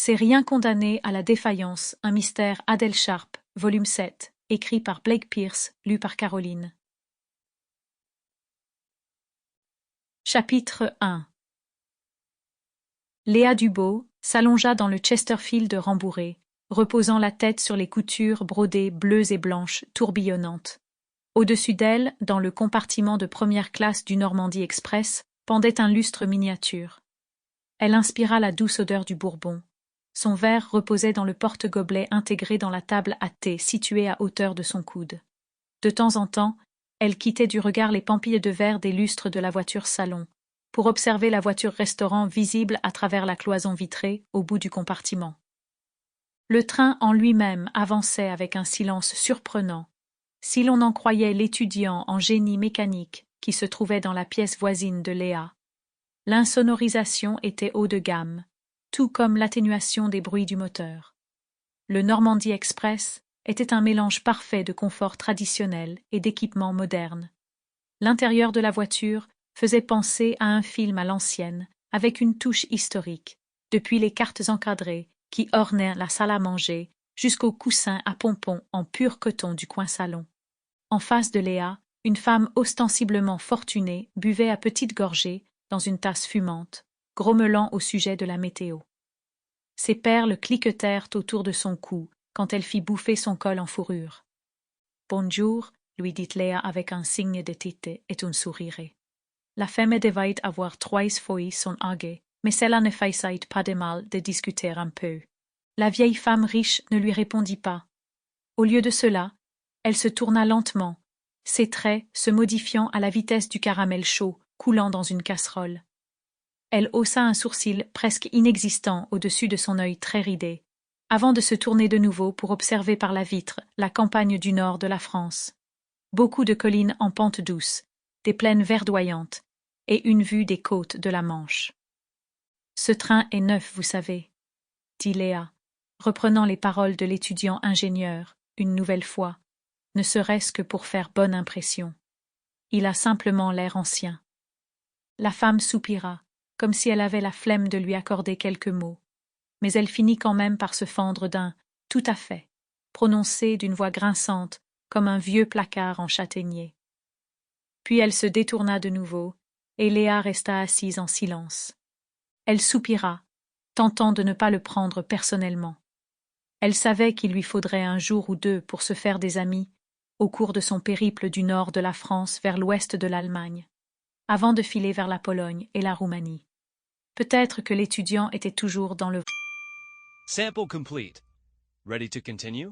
C'est rien condamné à la défaillance, un mystère Adèle Sharp, volume 7, écrit par Blake Pierce, lu par Caroline. Chapitre 1. Léa Dubout s'allongea dans le Chesterfield rembourré, reposant la tête sur les coutures brodées bleues et blanches, tourbillonnantes. Au-dessus d'elle, dans le compartiment de première classe du Normandie Express, pendait un lustre miniature. Elle inspira la douce odeur du bourbon. Son verre reposait dans le porte-gobelet intégré dans la table à thé située à hauteur de son coude. De temps en temps, elle quittait du regard les pampilles de verre des lustres de la voiture salon, pour observer la voiture-restaurant visible à travers la cloison vitrée au bout du compartiment. Le train en lui-même avançait avec un silence surprenant, si l'on en croyait l'étudiant en génie mécanique qui se trouvait dans la pièce voisine de Léa. L'insonorisation était haut de gamme, tout comme l'atténuation des bruits du moteur. Le Normandie Express était un mélange parfait de confort traditionnel et d'équipement moderne. L'intérieur de la voiture faisait penser à un film à l'ancienne, avec une touche historique, depuis les cartes encadrées qui ornaient la salle à manger jusqu'aux coussins à pompons en pur coton du coin salon. En face de Léa, une femme ostensiblement fortunée buvait à petites gorgées dans une tasse fumante, grommelant au sujet de la météo. Ses perles cliquetèrent autour de son cou quand elle fit bouffer son col en fourrure. « Bonjour », lui dit Léa avec un signe de tête et un sourire. La femme devait avoir 3 fois son âge, mais cela ne faisait pas de mal de discuter un peu. La vieille femme riche ne lui répondit pas. Au lieu de cela, elle se tourna lentement, ses traits se modifiant à la vitesse du caramel chaud coulant dans une casserole. Elle haussa un sourcil presque inexistant au-dessus de son œil très ridé, avant de se tourner de nouveau pour observer par la vitre la campagne du nord de la France. Beaucoup de collines en pente douce, des plaines verdoyantes, et une vue des côtes de la Manche. « Ce train est neuf, vous savez, » dit Léa, reprenant les paroles de l'étudiant ingénieur, une nouvelle fois, ne serait-ce que pour faire bonne impression. Il a simplement l'air ancien. La femme soupira, comme si elle avait la flemme de lui accorder quelques mots, mais elle finit quand même par se fendre d'un « tout à fait », prononcé d'une voix grinçante comme un vieux placard en châtaignier. Puis elle se détourna de nouveau, et Léa resta assise en silence. Elle soupira, tentant de ne pas le prendre personnellement. Elle savait qu'il lui faudrait un jour ou deux pour se faire des amis au cours de son périple du nord de la France vers l'ouest de l'Allemagne, avant de filer vers la Pologne et la Roumanie. Peut-être que l'étudiant était toujours dans le... Sample complete. Ready to continue?